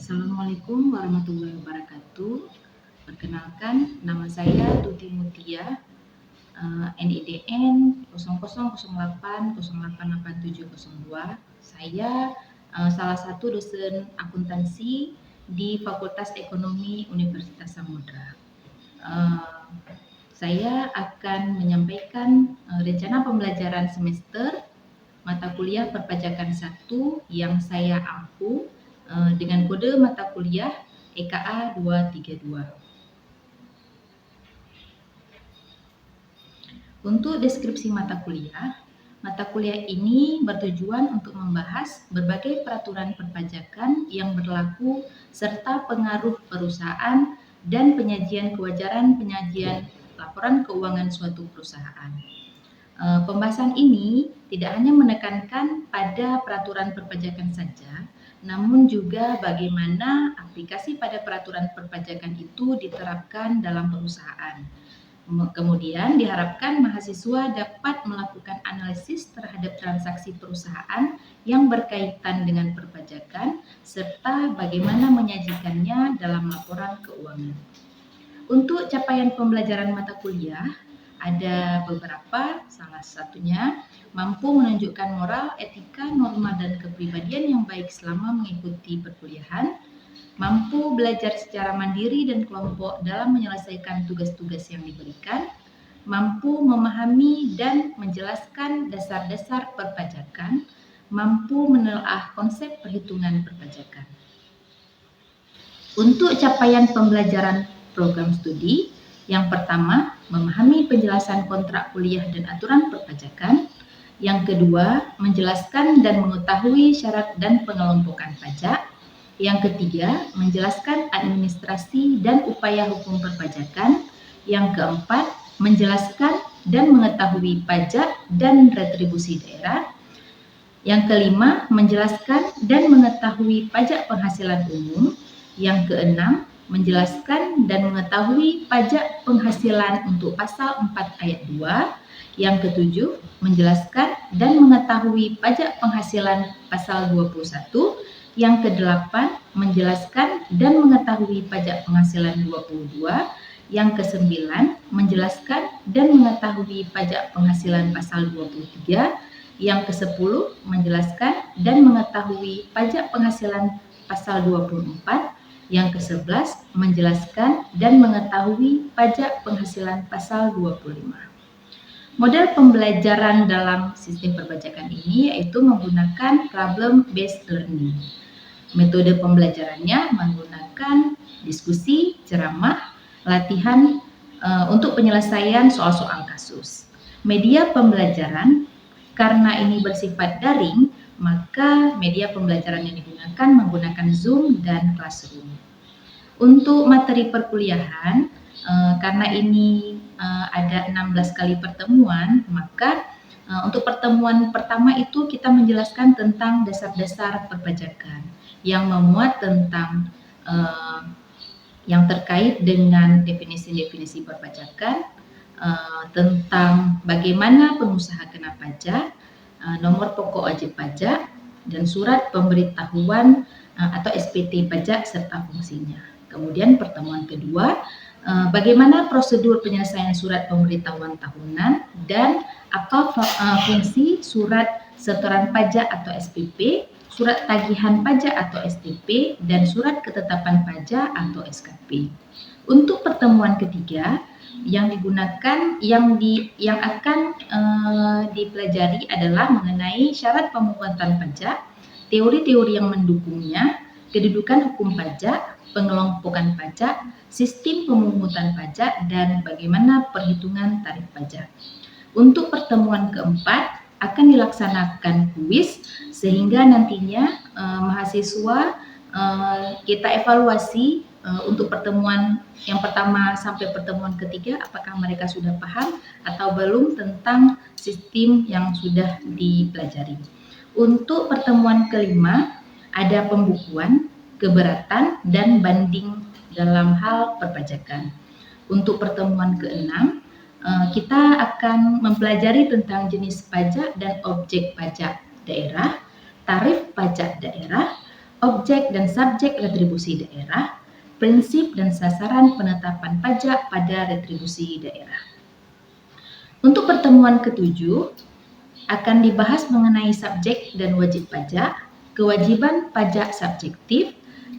Assalamualaikum warahmatullahi wabarakatuh. Perkenalkan, nama saya Tuti Mutia, NIDN 0008088702. Saya salah satu dosen akuntansi di Fakultas Ekonomi Universitas Samudra. Saya akan menyampaikan rencana pembelajaran semester mata kuliah perpajakan 1 yang saya ampu dengan kode mata kuliah EKA 232. Untuk deskripsi mata kuliah ini bertujuan untuk membahas berbagai peraturan perpajakan yang berlaku serta pengaruh perusahaan dan penyajian kewajaran penyajian laporan keuangan suatu perusahaan. Pembahasan ini tidak hanya menekankan pada peraturan perpajakan saja, namun juga bagaimana aplikasi pada peraturan perpajakan itu diterapkan dalam perusahaan. Kemudian diharapkan mahasiswa dapat melakukan analisis terhadap transaksi perusahaan yang berkaitan dengan perpajakan serta bagaimana menyajikannya dalam laporan keuangan. Untuk capaian pembelajaran mata kuliah ada beberapa, salah satunya mampu menunjukkan moral, etika, norma, dan kepribadian yang baik selama mengikuti perkuliahan, mampu belajar secara mandiri dan kelompok dalam menyelesaikan tugas-tugas yang diberikan, mampu memahami dan menjelaskan dasar-dasar perpajakan, mampu menelaah konsep perhitungan perpajakan. Untuk capaian pembelajaran program studi, yang pertama, memahami penjelasan kontrak kuliah dan aturan perpajakan. Yang kedua, menjelaskan dan mengetahui syarat dan pengelompokan pajak. Yang ketiga, menjelaskan administrasi dan upaya hukum perpajakan. Yang keempat, menjelaskan dan mengetahui pajak dan retribusi daerah. Yang kelima, menjelaskan dan mengetahui pajak penghasilan umum. Yang keenam, menjelaskan dan mengetahui pajak penghasilan untuk pasal 4 ayat 2. Yang ketujuh, menjelaskan dan mengetahui pajak penghasilan pasal 21. Yang kedelapan, menjelaskan dan mengetahui pajak penghasilan 22. Yang kesembilan, menjelaskan dan mengetahui pajak penghasilan pasal 23. Yang kesepuluh, menjelaskan dan mengetahui pajak penghasilan pasal 24. Yang ke-11, menjelaskan dan mengetahui pajak penghasilan pasal 25. Model pembelajaran dalam sistem perpajakan ini yaitu menggunakan problem based learning. Metode pembelajarannya menggunakan diskusi, ceramah, latihan untuk penyelesaian soal-soal kasus. Media pembelajaran, karena ini bersifat daring, maka media pembelajaran yang digunakan menggunakan Zoom dan Classroom. Untuk materi perkuliahan, karena ini ada 16 kali pertemuan, maka untuk pertemuan pertama itu kita menjelaskan tentang dasar-dasar perpajakan yang memuat tentang yang terkait dengan definisi-definisi perpajakan, tentang bagaimana pengusaha kena pajak, nomor pokok wajib pajak, dan surat pemberitahuan atau SPT pajak serta fungsinya. Kemudian pertemuan kedua, bagaimana prosedur penyelesaian surat pemberitahuan tahunan dan apa fungsi surat setoran pajak atau SPP, surat tagihan pajak atau STP, dan surat ketetapan pajak atau SKP. Untuk pertemuan ketiga, yang digunakan yang akan dipelajari adalah mengenai syarat pemungutan pajak, teori-teori yang mendukungnya, kedudukan hukum pajak, pengelompokan pajak, sistem pemungutan pajak, dan bagaimana perhitungan tarif pajak. Untuk pertemuan keempat akan dilaksanakan kuis sehingga nantinya mahasiswa kita evaluasi untuk pertemuan yang pertama sampai pertemuan ketiga, apakah mereka sudah paham atau belum tentang sistem yang sudah dipelajari. Untuk pertemuan kelima, ada pembukuan, keberatan, dan banding dalam hal perpajakan. Untuk pertemuan keenam, kita akan mempelajari tentang jenis pajak dan objek pajak daerah, tarif pajak daerah, objek dan subjek retribusi daerah, prinsip dan sasaran penetapan pajak pada retribusi daerah. Untuk pertemuan ketujuh, akan dibahas mengenai subjek dan wajib pajak, kewajiban pajak subjektif,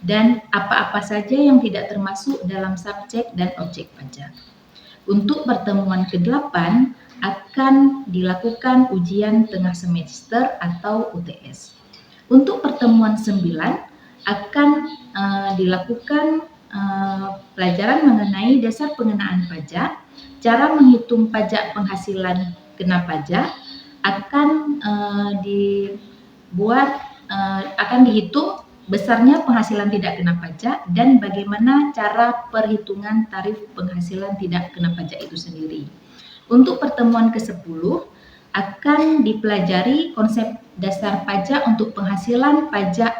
dan apa-apa saja yang tidak termasuk dalam subjek dan objek pajak. Untuk pertemuan ke-8 akan dilakukan ujian tengah semester atau UTS. Untuk pertemuan 9 akan dilakukan pelajaran mengenai dasar pengenaan pajak, cara menghitung pajak penghasilan kena pajak, akan dihitung besarnya penghasilan tidak kena pajak dan bagaimana cara perhitungan tarif penghasilan tidak kena pajak itu sendiri. Untuk pertemuan ke-10 akan dipelajari konsep dasar pajak untuk penghasilan pajak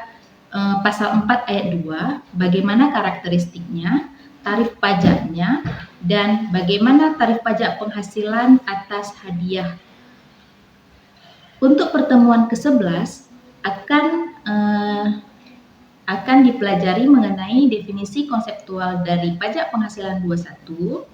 pasal 4 ayat 2, bagaimana karakteristiknya, tarif pajaknya, dan bagaimana tarif pajak penghasilan atas hadiah. Untuk pertemuan ke-11 akan dipelajari mengenai definisi konseptual dari pajak penghasilan 21,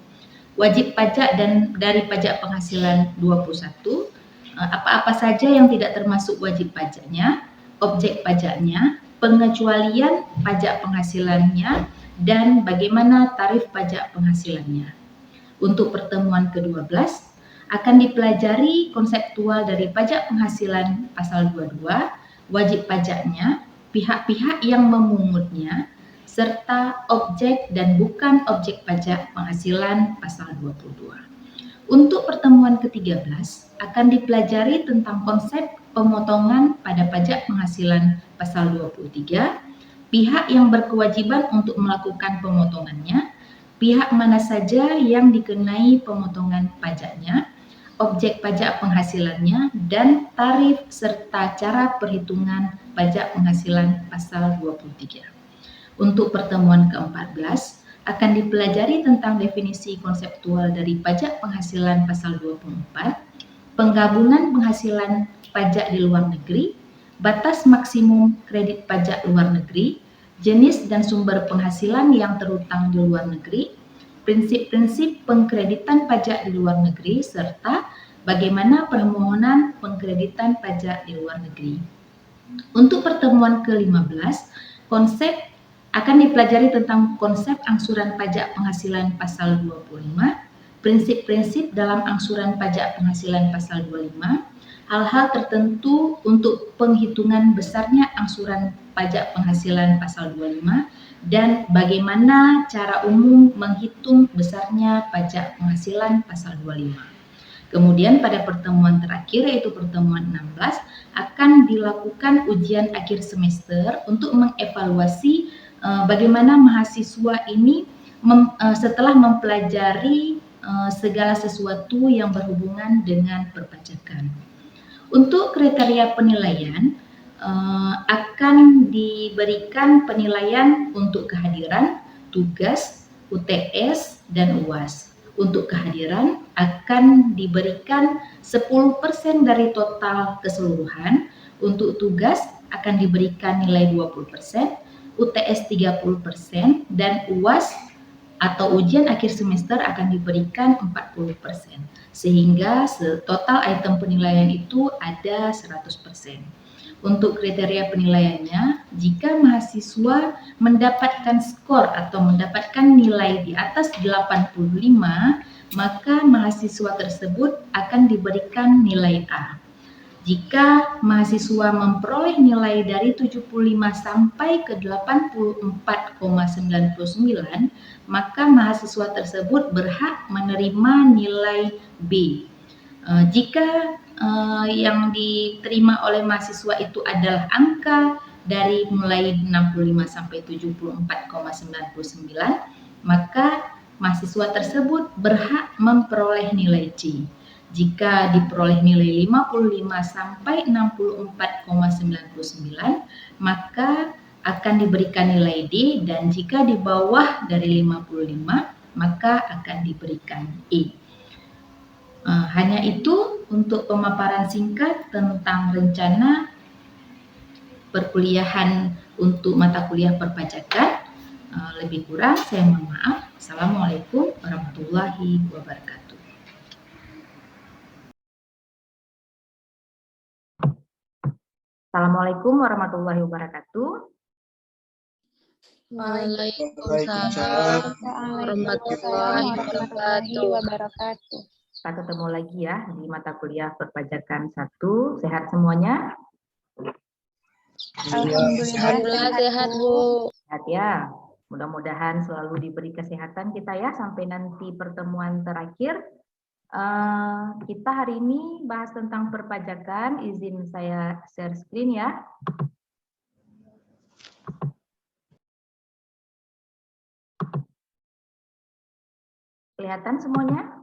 wajib pajak dan dari pajak penghasilan 21, apa-apa saja yang tidak termasuk wajib pajaknya, objek pajaknya, pengecualian pajak penghasilannya, dan bagaimana tarif pajak penghasilannya. Untuk pertemuan ke-12 akan dipelajari konseptual dari pajak penghasilan pasal 22, wajib pajaknya, pihak-pihak yang memungutnya, serta objek dan bukan objek pajak penghasilan pasal 22. Untuk pertemuan ke-13 akan dipelajari tentang konsep pemotongan pada pajak penghasilan pasal 23, pihak yang berkewajiban untuk melakukan pemotongannya, pihak mana saja yang dikenai pemotongan pajaknya, objek pajak penghasilannya, dan tarif serta cara perhitungan pajak penghasilan pasal 23. Untuk pertemuan ke-14 akan dipelajari tentang definisi konseptual dari pajak penghasilan pasal 24, penggabungan penghasilan pajak di luar negeri, batas maksimum kredit pajak luar negeri, jenis dan sumber penghasilan yang terutang di luar negeri, prinsip-prinsip pengkreditan pajak di luar negeri, serta bagaimana permohonan pengkreditan pajak di luar negeri. Untuk pertemuan ke-15, akan dipelajari tentang konsep angsuran pajak penghasilan pasal 25, prinsip-prinsip dalam angsuran pajak penghasilan pasal 25, hal-hal tertentu untuk penghitungan besarnya angsuran pajak penghasilan pasal 25, dan bagaimana cara umum menghitung besarnya pajak penghasilan pasal 25. Kemudian pada pertemuan terakhir yaitu pertemuan 16 akan dilakukan ujian akhir semester untuk mengevaluasi bagaimana mahasiswa ini setelah mempelajari segala sesuatu yang berhubungan dengan perpajakan. Untuk kriteria penilaian akan diberikan penilaian untuk kehadiran, tugas, UTS, dan UAS. Untuk kehadiran akan diberikan 10% dari total keseluruhan, untuk tugas akan diberikan nilai 20%, UTS 30%, dan UAS atau ujian akhir semester akan diberikan 40%. Sehingga total item penilaian itu ada 100%. Untuk kriteria penilaiannya, jika mahasiswa mendapatkan skor atau mendapatkan nilai di atas 85, maka mahasiswa tersebut akan diberikan nilai A. Jika mahasiswa memperoleh nilai dari 75 sampai ke 84,99, maka mahasiswa tersebut berhak menerima nilai B. Jika yang diterima oleh mahasiswa itu adalah angka dari mulai 65 sampai 74,99, maka mahasiswa tersebut berhak memperoleh nilai C. Jika diperoleh nilai 55 sampai 64,99, maka akan diberikan nilai D, dan jika di bawah dari 55, maka akan diberikan E. Hanya itu untuk pemaparan singkat tentang rencana perkuliahan untuk mata kuliah perpajakan. Lebih kurang saya mohon maaf. Assalamualaikum warahmatullahi wabarakatuh. Assalamualaikum warahmatullahi wabarakatuh. Waalaikumsalam warahmatullahi wabarakatuh. Kita ketemu lagi ya di mata kuliah perpajakan 1. Sehat semuanya? Alhamdulillah sehat, Bu. Sehat ya. Mudah-mudahan selalu diberi kesehatan kita ya sampai nanti pertemuan terakhir. Kita hari ini bahas tentang perpajakan. Izin saya share screen ya. Kelihatan semuanya?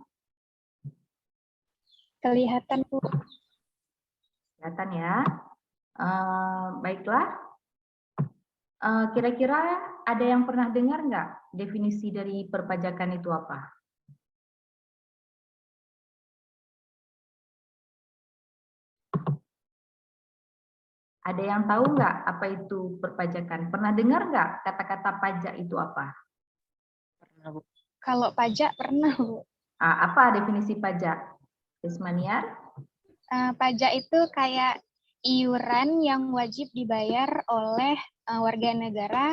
Kelihatan, Bu. Kelihatan ya. Baiklah. Kira-kira ada yang pernah dengar nggak definisi dari perpajakan itu apa? Ada yang tahu nggak apa itu perpajakan? Pernah dengar nggak kata-kata pajak itu apa? Pernah, Bu. Kalau pajak pernah, Bu. Apa definisi pajak? Ismaniar? Pajak itu kayak iuran yang wajib dibayar oleh warga negara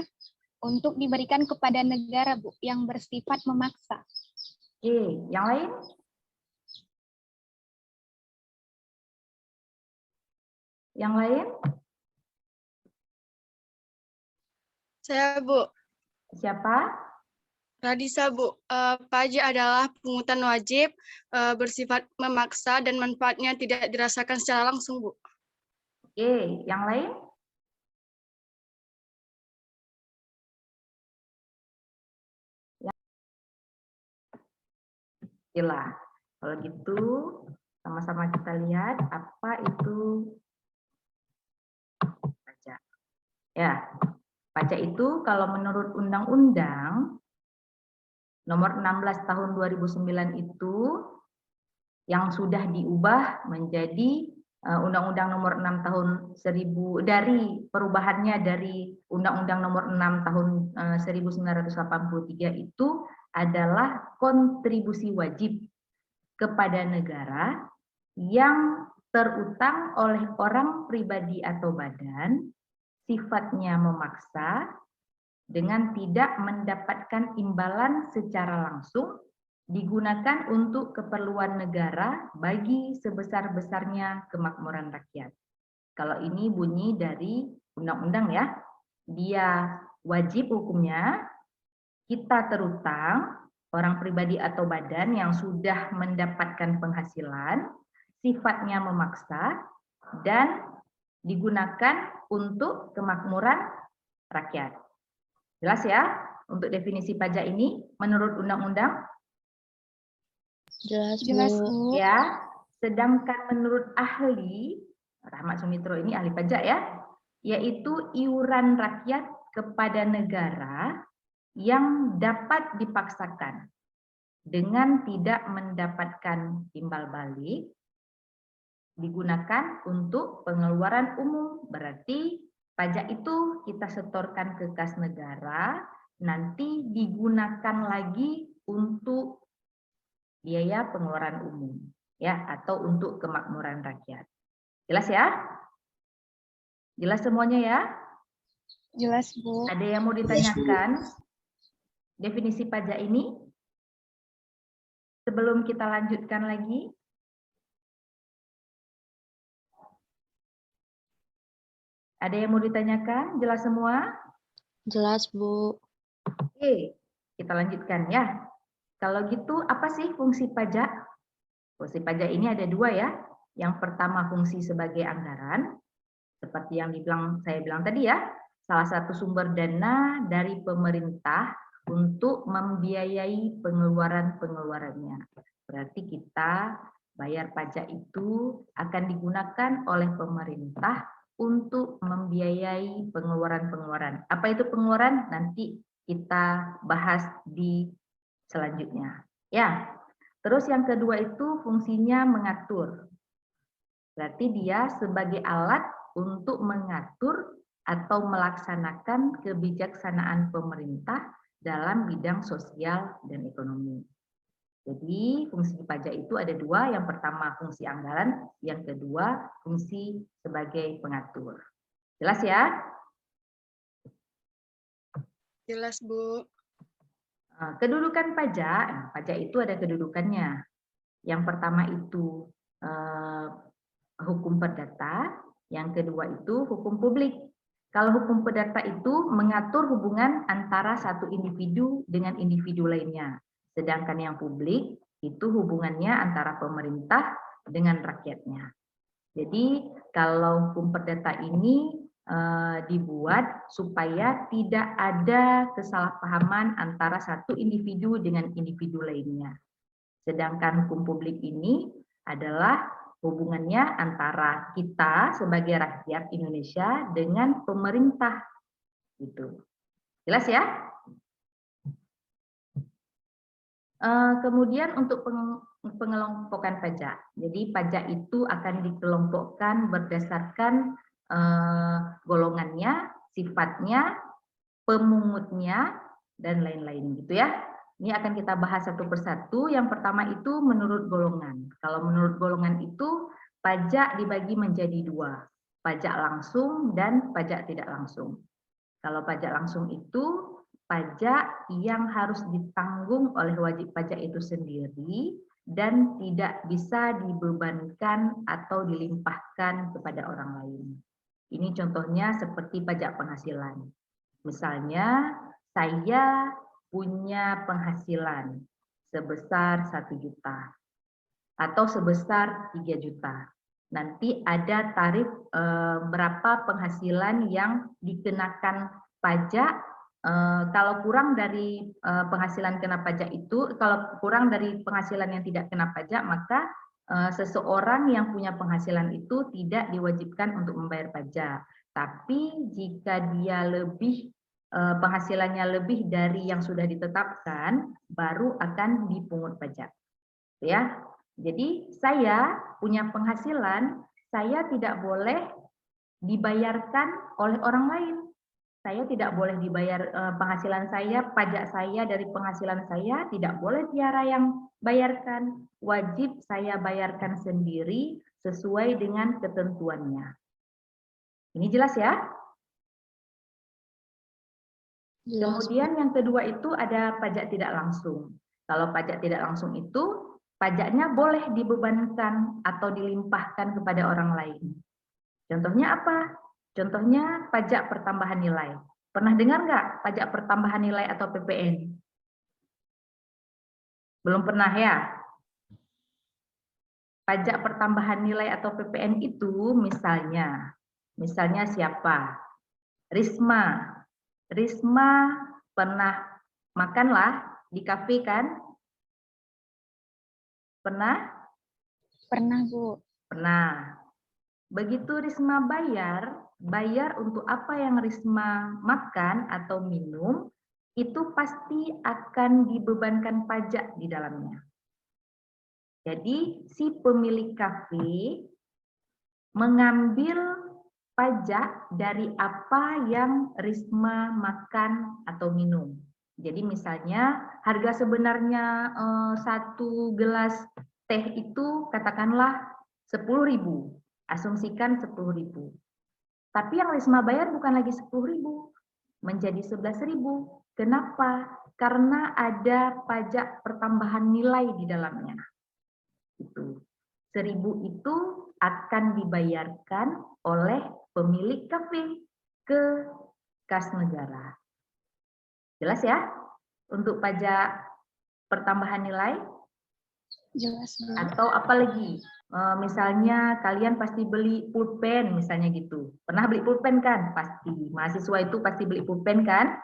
untuk diberikan kepada negara, Bu, yang bersifat memaksa. Oke, yang lain? Yang lain? Saya, Bu. Siapa? Radisa, Bu. Pajak adalah pungutan wajib bersifat memaksa dan manfaatnya tidak dirasakan secara langsung, Bu. Oke, yang lain? Okelah, kalau gitu sama-sama kita lihat apa itu pajak. Ya, pajak itu kalau menurut Undang-Undang Nomor 16 Tahun 2009 itu yang sudah diubah menjadi Undang-Undang Nomor 6 Tahun 1000 dari perubahannya dari Undang-Undang Nomor 6 Tahun 1983 itu adalah kontribusi wajib kepada negara yang terutang oleh orang pribadi atau badan, sifatnya memaksa, dengan tidak mendapatkan imbalan secara langsung, digunakan untuk keperluan negara bagi sebesar-besarnya kemakmuran rakyat. Kalau ini bunyi dari undang-undang ya, dia wajib hukumnya kita terutang, orang pribadi atau badan yang sudah mendapatkan penghasilan, sifatnya memaksa, dan digunakan untuk kemakmuran rakyat. Jelas ya untuk definisi pajak ini menurut undang-undang? Jelas, Bu. Ya, sedangkan menurut ahli, Rahmat Sumitro ini ahli pajak ya, yaitu iuran rakyat kepada negara yang dapat dipaksakan dengan tidak mendapatkan timbal balik, digunakan untuk pengeluaran umum. Berarti pajak itu kita setorkan ke kas negara, nanti digunakan lagi untuk biaya pengeluaran umum ya atau untuk kemakmuran rakyat. Jelas ya? Jelas semuanya ya? Jelas, Bu. Ada yang mau ditanyakan definisi pajak ini? Sebelum kita lanjutkan lagi. Ada yang mau ditanyakan? Jelas semua? Jelas, Bu. Oke, kita lanjutkan ya. Kalau gitu apa sih fungsi pajak? Fungsi pajak ini ada dua ya. Yang pertama fungsi sebagai anggaran, seperti yang saya bilang tadi ya, salah satu sumber dana dari pemerintah untuk membiayai pengeluaran-pengeluarannya. Berarti kita bayar pajak itu akan digunakan oleh pemerintah untuk membiayai pengeluaran-pengeluaran. Apa itu pengeluaran? Nanti kita bahas di selanjutnya. Ya. Terus yang kedua itu fungsinya mengatur. Berarti dia sebagai alat untuk mengatur atau melaksanakan kebijaksanaan pemerintah dalam bidang sosial dan ekonomi. Jadi fungsi pajak itu ada dua, yang pertama fungsi anggaran, yang kedua fungsi sebagai pengatur. Jelas ya? Jelas, Bu. Kedudukan pajak, pajak itu ada kedudukannya. Yang pertama itu hukum perdata, yang kedua itu hukum publik. Kalau hukum perdata itu mengatur hubungan antara satu individu dengan individu lainnya. Sedangkan yang publik itu hubungannya antara pemerintah dengan rakyatnya. Jadi kalau hukum perdata ini dibuat supaya tidak ada kesalahpahaman antara satu individu dengan individu lainnya. Sedangkan hukum publik ini adalah hubungannya antara kita sebagai rakyat Indonesia dengan pemerintah. Gitu. Jelas ya? Kemudian untuk pengelompokan pajak. Jadi pajak itu akan dikelompokkan berdasarkan golongannya, sifatnya, pemungutnya, dan lain-lain gitu ya. Ini akan kita bahas satu persatu. Yang pertama itu menurut golongan. Kalau menurut golongan itu pajak dibagi menjadi dua, pajak langsung dan pajak tidak langsung. Kalau pajak langsung itu pajak yang harus ditanggung oleh wajib pajak itu sendiri dan tidak bisa dibebankan atau dilimpahkan kepada orang lain. Ini contohnya seperti pajak penghasilan. Misalnya, saya punya penghasilan sebesar 1 juta atau sebesar 3 juta. Nanti ada tarif berapa penghasilan yang dikenakan pajak. Kalau kurang dari penghasilan kena pajak itu, kalau kurang dari penghasilan yang tidak kena pajak, maka seseorang yang punya penghasilan itu tidak diwajibkan untuk membayar pajak. Tapi jika dia lebih penghasilannya lebih dari yang sudah ditetapkan, baru akan dipungut pajak. Ya, jadi saya punya penghasilan, saya tidak boleh dibayarkan oleh orang lain. Saya tidak boleh dibayar penghasilan saya, pajak saya dari penghasilan saya, tidak boleh Tiara yang bayarkan. Wajib saya bayarkan sendiri sesuai dengan ketentuannya. Ini jelas ya? Kemudian yang kedua itu ada pajak tidak langsung. Kalau pajak tidak langsung itu, pajaknya boleh dibebankan atau dilimpahkan kepada orang lain. Contohnya apa? Contohnya pajak pertambahan nilai. Pernah dengar nggak pajak pertambahan nilai atau PPN? Belum pernah ya? Pajak pertambahan nilai atau PPN itu misalnya siapa? Risma. Risma pernah makanlah di kafe kan? Pernah? Pernah, Bu. Pernah. Begitu Risma bayar untuk apa yang Risma makan atau minum, itu pasti akan dibebankan pajak di dalamnya. Jadi si pemilik kafe mengambil pajak dari apa yang Risma makan atau minum. Jadi misalnya harga sebenarnya 1 gelas teh itu katakanlah 10.000. Asumsikan 10.000. Tapi yang Risma bayar bukan lagi 10.000, menjadi 11.000. Kenapa? Karena ada pajak pertambahan nilai di dalamnya. Itu 1.000 itu akan dibayarkan oleh pemilik kafe ke kas negara. Jelas ya? Untuk pajak pertambahan nilai? Jelas, Bu. Atau apa lagi? Misalnya kalian pasti beli pulpen misalnya gitu. Pernah beli pulpen kan? Pasti. Mahasiswa itu pasti beli pulpen kan?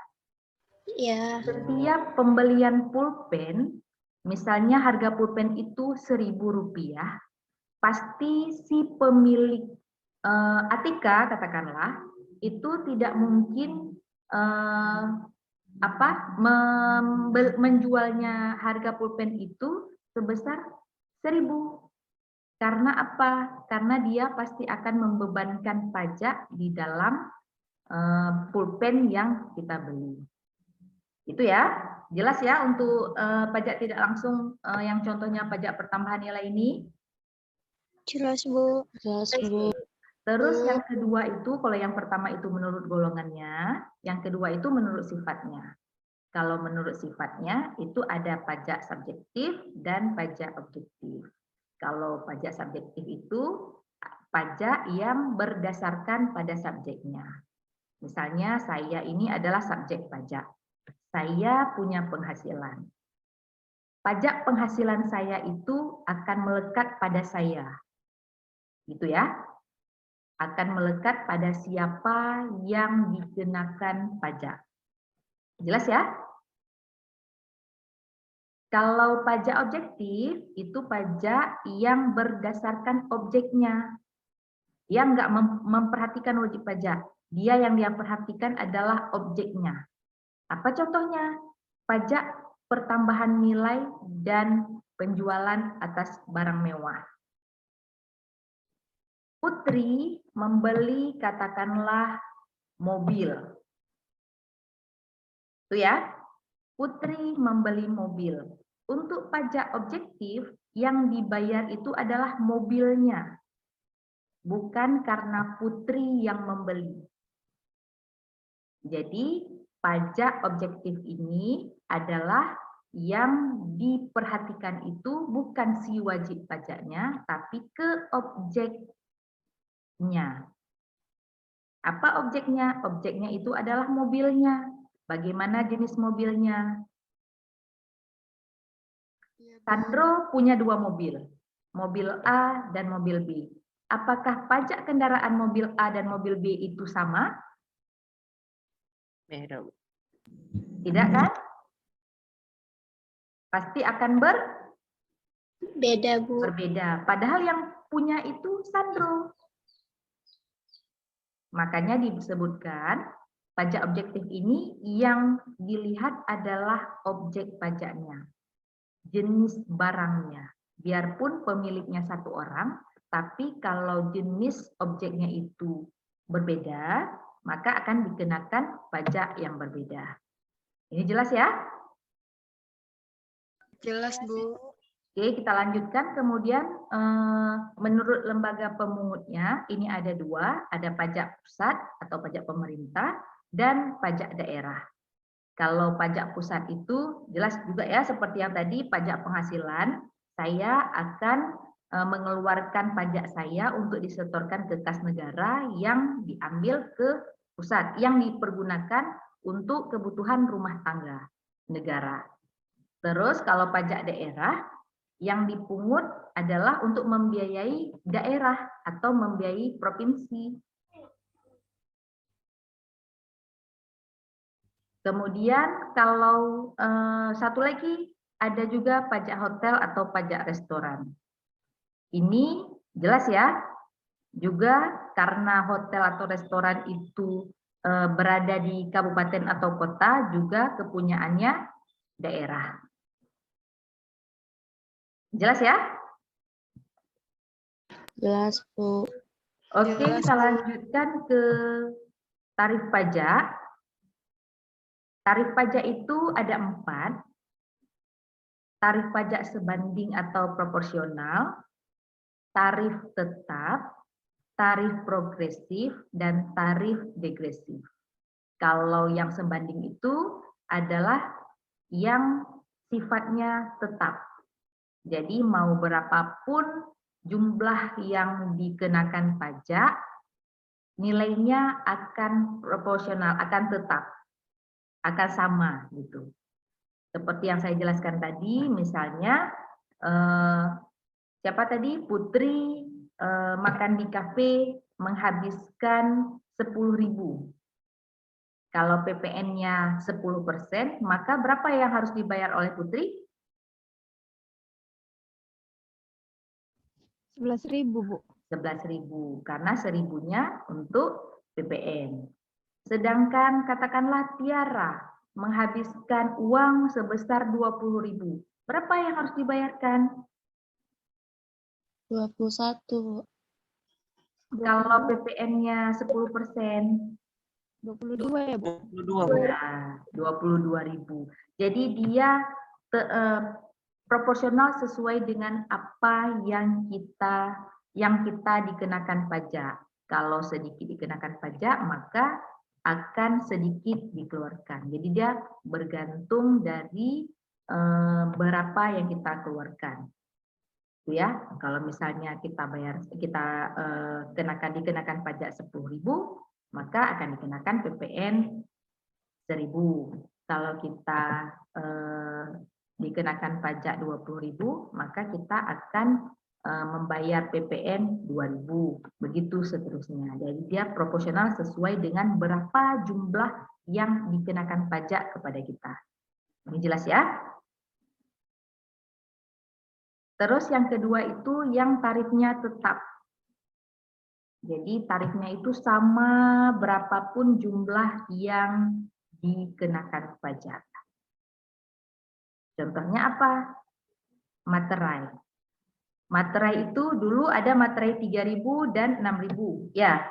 Iya. Setiap pembelian pulpen, misalnya harga pulpen itu Rp1.000, pasti si pemilik Atika katakanlah itu tidak mungkin menjualnya harga pulpen itu sebesar 1.000. Karena apa? Karena dia pasti akan membebankan pajak di dalam pulpen yang kita beli. Itu ya, jelas ya untuk pajak tidak langsung yang contohnya pajak pertambahan nilai ini? Jelas, Bu. Jelas, Bu. Terus yang kedua itu, kalau yang pertama itu menurut golongannya, yang kedua itu menurut sifatnya. Kalau menurut sifatnya itu ada pajak subjektif dan pajak objektif. Kalau pajak subjektif itu pajak yang berdasarkan pada subjeknya. Misalnya saya ini adalah subjek pajak. Saya punya penghasilan. Pajak penghasilan saya itu akan melekat pada saya. Gitu ya. Akan melekat pada siapa yang dikenakan pajak. Jelas ya? Kalau pajak objektif, itu pajak yang berdasarkan objeknya. Dia nggak memperhatikan wajib pajak. Dia yang dia perhatikan adalah objeknya. Apa contohnya? Pajak pertambahan nilai dan penjualan atas barang mewah. Putri membeli katakanlah mobil. Itu ya. Putri membeli mobil. Untuk pajak objektif yang dibayar itu adalah mobilnya. Bukan karena Putri yang membeli. Jadi pajak objektif ini adalah yang diperhatikan itu bukan si wajib pajaknya, tapi ke objeknya. Apa objeknya? Objeknya itu adalah mobilnya. Bagaimana jenis mobilnya? Sandro punya 2 mobil. Mobil A dan mobil B. Apakah pajak kendaraan mobil A dan mobil B itu sama? Beda. Tidak kan? Pasti akan Beda, Bu. berbeda. Padahal yang punya itu Sandro. Makanya disebutkan pajak objektif ini yang dilihat adalah objek pajaknya, jenis barangnya. Biarpun pemiliknya satu orang, tapi kalau jenis objeknya itu berbeda, maka akan dikenakan pajak yang berbeda. Ini jelas ya? Jelas, Bu. Oke, kita lanjutkan. Kemudian menurut lembaga pemungutnya, ini ada 2, ada pajak pusat atau pajak pemerintah dan pajak daerah. Kalau pajak pusat itu jelas juga ya, seperti yang tadi pajak penghasilan, saya akan mengeluarkan pajak saya untuk disetorkan ke kas negara yang diambil ke pusat, yang dipergunakan untuk kebutuhan rumah tangga negara. Terus kalau pajak daerah, yang dipungut adalah untuk membiayai daerah atau membiayai provinsi. Kemudian kalau satu lagi ada juga pajak hotel atau pajak restoran. Ini jelas ya, juga karena hotel atau restoran itu berada di kabupaten atau kota, juga kepunyaannya daerah. Jelas ya? Jelas, Bu. Oke, Jelas, kita Bu. lanjutkan ke tarif pajak. Tarif pajak itu ada 4. Tarif pajak sebanding atau proporsional, tarif tetap, tarif progresif, dan tarif degresif. Kalau yang sebanding itu adalah yang sifatnya tetap. Jadi mau berapapun jumlah yang dikenakan pajak, nilainya akan proporsional, akan tetap, akan sama gitu. Seperti yang saya jelaskan tadi, misalnya siapa tadi? Putri makan di kafe menghabiskan 10.000. Kalau PPN-nya 10%, maka berapa yang harus dibayar oleh Putri? 11.000, Bu. 11.000, karena 1.000-nya untuk PPN. Sedangkan katakanlah Tiara menghabiskan uang sebesar 20.000. Berapa yang harus dibayarkan? 21, Bu. Kalau PPN-nya 10%, 22 ya, Bu? 22, Bu. Ya, 22.000. Jadi dia proporsional sesuai dengan apa yang kita dikenakan pajak. Kalau sedikit dikenakan pajak, maka akan sedikit dikeluarkan. Jadi dia bergantung dari berapa yang kita keluarkan. Itu ya. Kalau misalnya kita dikenakan pajak 10.000, maka akan dikenakan PPN 1.000. Kalau kita dikenakan pajak 20.000, maka kita akan membayar PPN 2.000, begitu seterusnya. Jadi dia proporsional sesuai dengan berapa jumlah yang dikenakan pajak kepada kita. Ini jelas ya? Terus yang kedua itu yang tarifnya tetap. Jadi tarifnya itu sama berapapun jumlah yang dikenakan pajak. Contohnya apa? Materai. Materai itu dulu ada materai 3.000 dan 6.000, ya.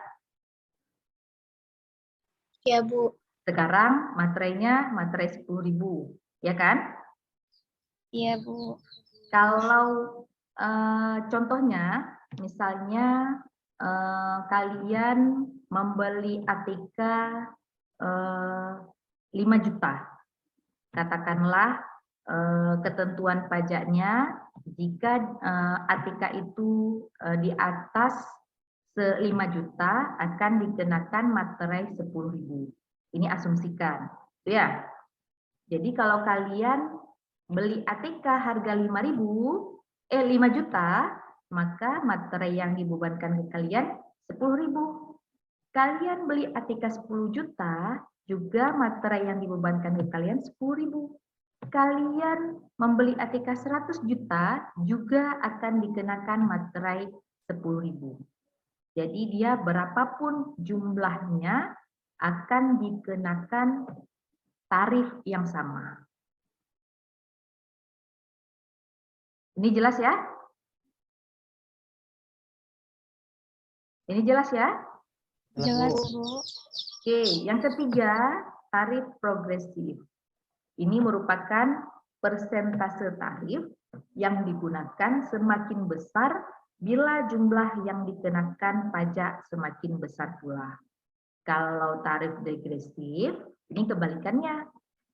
Ya, Bu. Sekarang materainya materai 10.000, ya kan? Iya, Bu. Kalau contohnya, misalnya kalian membeli ATK 5 juta, katakanlah ketentuan pajaknya jika ATK itu di atas 5 juta akan dikenakan materai 10.000. Ini asumsikan, ya. Jadi kalau kalian beli ATK harga 5 juta, maka materai yang dibebankan ke kalian 10.000. Kalian beli ATK 10 juta, juga materai yang dibebankan ke kalian 10.000. Kalian membeli ATK 100 juta, juga akan dikenakan materai 10.000. Jadi dia berapapun jumlahnya akan dikenakan tarif yang sama. Ini jelas ya? Ini jelas ya? Jelas, Bu. Oke, yang ketiga, tarif progresif. Ini merupakan persentase tarif yang digunakan semakin besar bila jumlah yang dikenakan pajak semakin besar pula. Kalau tarif degresif, ini kebalikannya.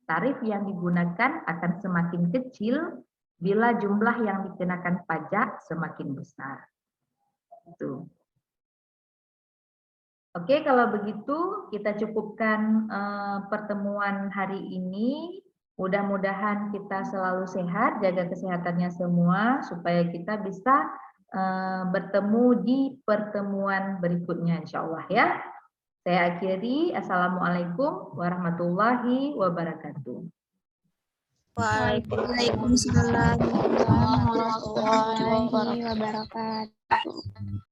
Tarif yang digunakan akan semakin kecil bila jumlah yang dikenakan pajak semakin besar. Itu. Oke, kalau begitu kita cukupkan pertemuan hari ini. Mudah-mudahan kita selalu sehat, jaga kesehatannya semua, supaya kita bisa bertemu di pertemuan berikutnya, insya Allah ya. Saya akhiri. Assalamualaikum warahmatullahi wabarakatuh. Waalaikumsalam. Warahmatullahi wabarakatuh.